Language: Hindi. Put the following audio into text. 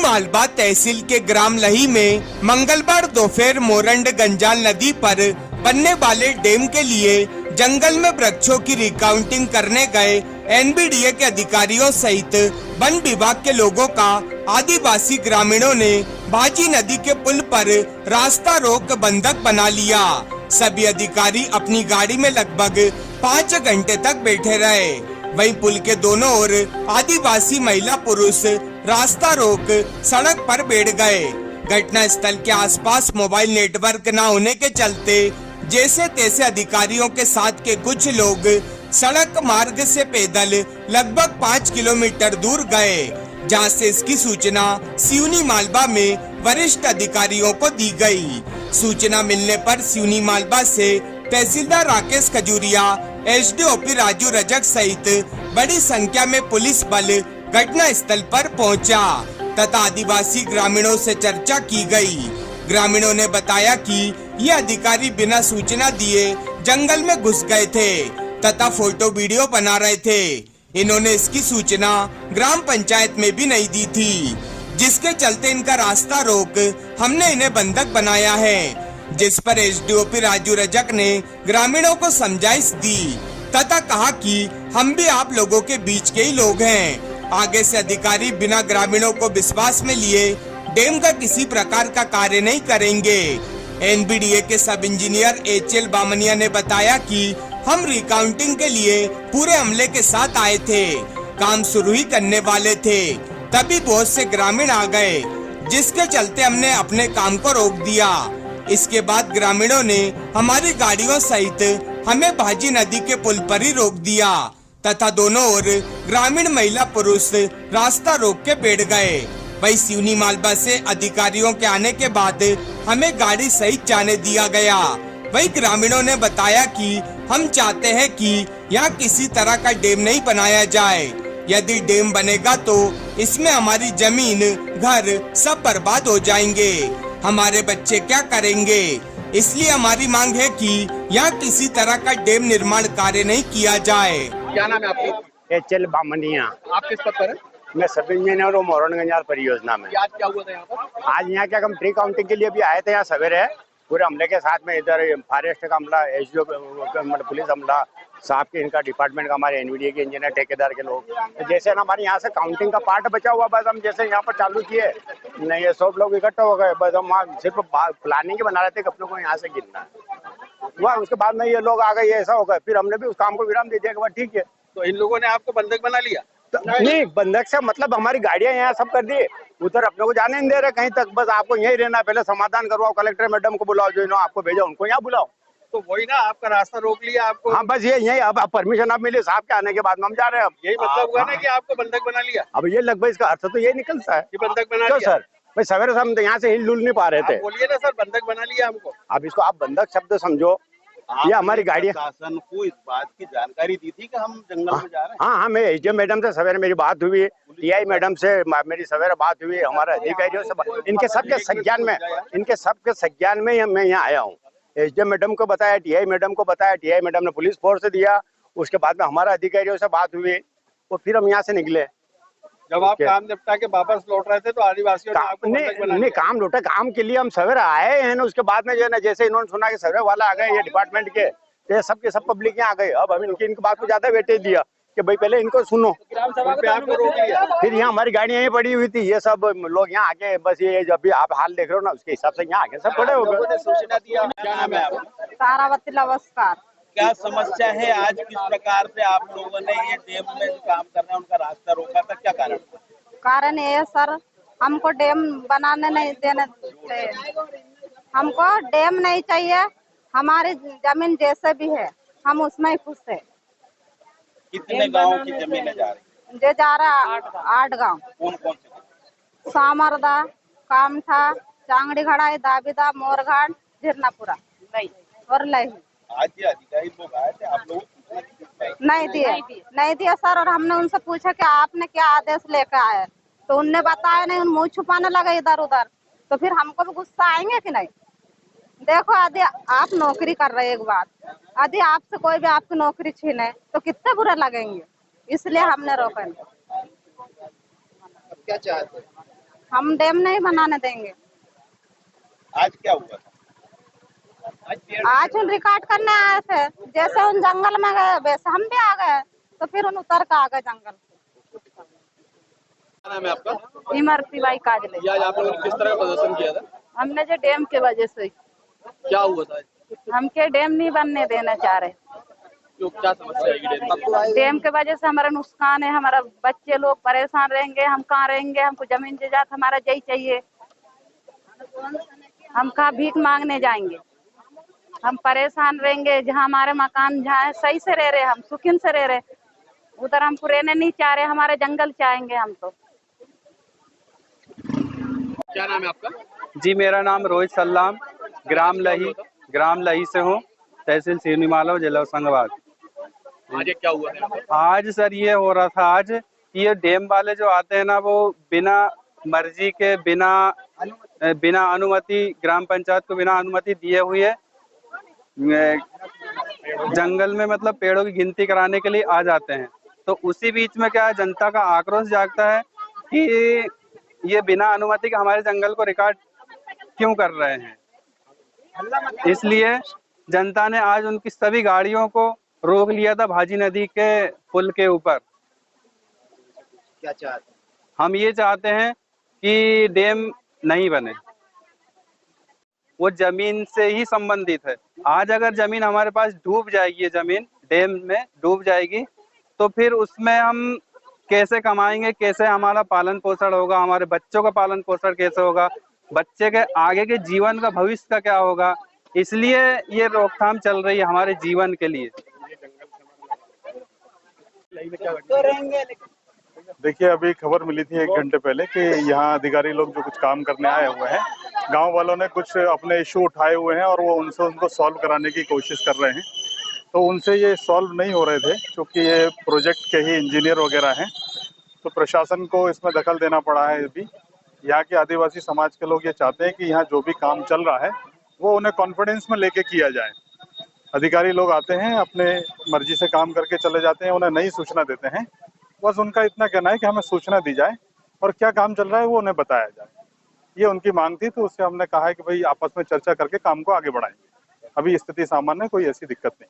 मालवा तहसील के ग्राम लही में मंगलवार दोपहर मोरंड गंजाल नदी पर बनने वाले डैम के लिए जंगल में वृक्षों की रिकाउंटिंग करने गए एनबीडीए के अधिकारियों सहित वन विभाग के लोगों का आदिवासी ग्रामीणों ने भाजी नदी के पुल पर रास्ता रोक बंधक बना लिया। सभी अधिकारी अपनी गाड़ी में लगभग 5 घंटे तक बैठे रहे। वहीं पुल के दोनों ओर आदिवासी महिला पुरुष रास्ता रोक सड़क पर बैठ गए। घटना स्थल के आसपास मोबाइल नेटवर्क न होने के चलते जैसे तैसे अधिकारियों के साथ के कुछ लोग सड़क मार्ग से पैदल लगभग 5 किलोमीटर दूर गए, जहां से इसकी सूचना सिवनी मालवा में वरिष्ठ अधिकारियों को दी गई। सूचना मिलने पर सिवनी मालवा से तहसीलदार राकेश खजूरिया, एसडीओपी राजू रजक सहित बड़ी संख्या में पुलिस बल घटना स्थल पर पहुंचा तथा आदिवासी ग्रामीणों से चर्चा की गई। ग्रामीणों ने बताया कि ये अधिकारी बिना सूचना दिए जंगल में घुस गए थे तथा फोटो वीडियो बना रहे थे। इन्होंने इसकी सूचना ग्राम पंचायत में भी नहीं दी थी, जिसके चलते इनका रास्ता रोक हमने इन्हें बंधक बनाया है, जिस पर एसडीओपी राजू रजक ने ग्रामीणों को समझाइश दी तथा कहा कि हम भी आप लोगों के बीच के ही लोग हैं। आगे से अधिकारी बिना ग्रामीणों को विश्वास में लिए डैम का किसी प्रकार का कार्य नहीं करेंगे। एनबीडीए के सब इंजीनियर एचएल बामनिया ने बताया कि हम रिकाउंटिंग के लिए पूरे अमले के साथ आए थे, काम शुरू ही करने वाले थे, तभी बहुत से ग्रामीण आ गए, जिसके चलते हमने अपने काम को रोक दिया। इसके बाद ग्रामीणों ने हमारी गाड़ियों सहित हमें भाजी नदी के पुल पर ही रोक दिया तथा दोनों ओर ग्रामीण महिला पुरुष रास्ता रोक के बैठ गए। वही सिवनी मालवा से अधिकारियों के आने के बाद हमें गाड़ी सहित जाने दिया गया। वही ग्रामीणों ने बताया कि हम चाहते हैं कि यहाँ किसी तरह का डैम नहीं बनाया जाए। यदि डैम बनेगा तो इसमें हमारी जमीन, घर सब बर्बाद हो जाएंगे, हमारे बच्चे क्या करेंगे। इसलिए हमारी मांग है कि यहाँ किसी तरह का डैम निर्माण कार्य नहीं किया जाए। क्या नाम है आपका? एचएल बामनिया। आप किस पद पर हैं? मैं सब इंजीनियर हूँ मोरन गंजाल परियोजना में। आज क्या हुआ था यहाँ पर? आज यहाँ क्या हम ट्री काउंटिंग के लिए भी आए थे यहाँ सवेरे पूरे अमले के साथ में। इधर फॉरेस्ट का अमला, एसडीओ पुलिस अमला साहब के, इनका डिपार्टमेंट का, हमारे एनबीडीए के इंजीनियर, ठेकेदार के लोग। तो जैसे ना हमारे यहाँ से काउंटिंग का पार्ट बचा हुआ, बस हम जैसे यहाँ पर चालू किए, नहीं ये सब लोग इकट्ठा हो गए, बस हम सिर्फ प्लानिंग ही बना रहे थे कि अपने को यहाँ से गिनना हुआ। उसके बाद में ये लोग आ गए, ऐसा हो गया, फिर हमने भी उस काम को विराम दे दिया। ठीक है, तो इन लोगों ने आपको बंधक बना लिया? नहीं, बंधक से मतलब हमारी गाड़ियां यहाँ सब कर दी, उधर अपने को जाने नहीं दे रहे कहीं तक। बस आपको यही रहना, पहले समाधान करवाओ, कलेक्टर मैडम को बुलाओ, जो आपको भेजा उनको यहाँ बुलाओ। तो वही ना, आपका रास्ता रोक लिया आपको। हाँ, बस ये यही। अब परमिशन आप मिली साहब के आने के बाद में हम जा रहे हैं। अब यही मतलब हुआ ना कि आपको बंधक बना लिया। अब ये लगभग इसका अर्थ तो ये निकलता है कि बंधक बना क्यों लिया। सर? भाई सवेरे से हम यहाँ से हिल डुल नहीं पा रहे थे। बोलिए ना सर, बंधक बना लिया हमको। अब इसको आप बंधक शब्द समझो। ये हमारी गाड़ी शासन को इस बात की जानकारी दी थी कि हम जंगल में जा रहे हैं। हाँ, मैं एसडीएम मैडम से सवेरे मेरी बात हुई, टीआई मैडम से मेरी सवेरे बात हुई, हमारे अधिकारियों से, इनके सबके संज्ञान में मैं यहाँ आया हूँ। एसडीएम मैडम को बताया, टीआई मैडम को बताया, टीआई मैडम ने पुलिस फोर्स दिया। उसके बाद में हमारा अधिकारियों से बात हुई और फिर हम यहाँ से निकले। जब आप काम निपटा के वापस लौट रहे थे तो आदिवासियों ने आपको बंधक बना लिया। काम लौटा, काम के लिए हम सवेरे आए हैं ना। उसके बाद में जो है ना, जैसे इन्होंने सुना कि सवेरे वाला आ गए ये डिपार्टमेंट के, तो सबके सब पब्लिक यहाँ आ गए। अब हम इनकी बात को ज्यादा वेटेज दिया कि भाई पहले इनको सुनो, आपको रोक लिया। फिर यहाँ हमारी गाड़ियां यहीं पड़ी हुई थी, ये सब लोग यहाँ आके, बस ये जब भी आप हाल देख रहे हो ना, उसके हिसाब से यहाँ आके सब खड़े हो गए। सूचना दिया। क्या नाम है आपका? तारावती नमस्कार। क्या समस्या है आज, किस प्रकार से आप लोगों ने ये डैम में जो काम कर रहे हैं उनका रास्ता रोका था, क्या कारण? कारण ये है सर, हमको डैम बनाने नहीं देने चाहिए, हमको डैम नहीं चाहिए। हमारी जमीन जैसे भी है हम उसमें ही खुश है। कितने गाँव की जमीनें जा रही? जे जा रहा 8 गाँव। कौन कौन से? सामरदा, कामठा, चांगड़ी घड़ाई, दाबीदा, मोरघाट, झिरनापुरा और लही। आज ये अधिकारी लोग आए थे, आप लोग नहीं दिया सर। और हमने उनसे पूछा कि आपने क्या आदेश लेकर आए, तो उनने बताया नहीं, मुंह छुपाने लगे इधर उधर। तो फिर हमको भी गुस्सा आएंगे कि नहीं। देखो, यदि आप नौकरी कर रहे, एक बात, यदि आपसे कोई भी आपकी नौकरी छीने तो कितने बुरे लगेंगे, इसलिए हमने रोका नहीं। क्या चाहते हैं? हम डैम नहीं बनाने देंगे। आज क्या हुआ था? आज उन रिकॉर्ड करने आए थे, जैसे उन जंगल में गए वैसे हम भी आ गए, तो फिर उन उतर के आ गए जंगल। क्या नाम है आपका? इमरती बाई काजले। ये आज आप लोगों ने किस तरह का प्रदर्शन किया था? हमने जो डैम के वजह से, क्या हुआ था? हम के डैम नहीं बनने देना चाह रहे। क्यों, क्या समस्या है डैम? डैम के वजह से हमारा नुकसान है, हमारा बच्चे लोग परेशान रहेंगे, हम कहाँ रहेंगे, हमको जमीन जायदाद हमारा यही चाहिए, हम कहाँ भीख मांगने जाएंगे, हम परेशान रहेंगे। जहाँ हमारे मकान जहाँ सही से रह रहे, हम सुकून से रह रहे, उधर हमको रहने नहीं चाह रहे, हमारे जंगल चाहेंगे हम तो। क्या नाम है आपका? जी, मेरा नाम रोहित सल्लाम, ग्राम लही से हूँ, तहसील सिवनीमाला, जिला होशंगाबाद। आज ये क्या हुआ है? आज सर ये हो रहा था, आज ये डैम वाले जो आते हैं ना, वो बिना मर्जी के, बिना अनुमति, ग्राम पंचायत को बिना अनुमति दिए हुए जंगल में मतलब पेड़ों की गिनती कराने के लिए आ जाते हैं। तो उसी बीच में क्या है, जनता का आक्रोश जागता है कि ये बिना अनुमति के हमारे जंगल को रिकॉर्ड क्यों कर रहे हैं। इसलिए जनता ने आज उनकी सभी गाड़ियों को रोक लिया था भाजी नदी के पुल के ऊपर। क्या चाहते? हम ये चाहते हैं कि डैम नहीं बने, वो जमीन से ही संबंधित है। आज अगर जमीन हमारे पास डूब जाएगी, ये जमीन डैम में डूब जाएगी, तो फिर उसमें हम कैसे कमाएंगे, कैसे हमारा पालन पोषण होगा, हमारे बच्चों का पालन पोषण कैसे होगा, बच्चे के आगे के जीवन का भविष्य का क्या होगा। इसलिए ये रोकथाम चल रही है हमारे जीवन के लिए। देखिए, अभी खबर मिली थी 1 घंटे पहले कि यहाँ अधिकारी लोग जो कुछ काम करने आए हुए हैं, गांव वालों ने कुछ अपने इशू उठाए हुए हैं और वो उनको सॉल्व कराने की कोशिश कर रहे हैं। तो उनसे ये सॉल्व नहीं हो रहे थे, क्योंकि ये प्रोजेक्ट के ही इंजीनियर वगैरह हैं। तो प्रशासन को इसमें दखल देना पड़ा है। अभी यहाँ के आदिवासी समाज के लोग ये चाहते हैं कि यहाँ जो भी काम चल रहा है वो उन्हें कॉन्फिडेंस में लेके किया जाए। अधिकारी लोग आते हैं, अपने मर्जी से काम करके चले जाते हैं, उन्हें नई सूचना देते हैं। बस उनका इतना कहना है कि हमें सूचना दी जाए और क्या काम चल रहा है वो उन्हें बताया जाए। ये उनकी मांग थी, तो उससे हमने कहा है कि भाई आपस में चर्चा करके काम को आगे बढ़ाएंगे। अभी स्थिति सामान्य है, कोई ऐसी दिक्कत नहीं।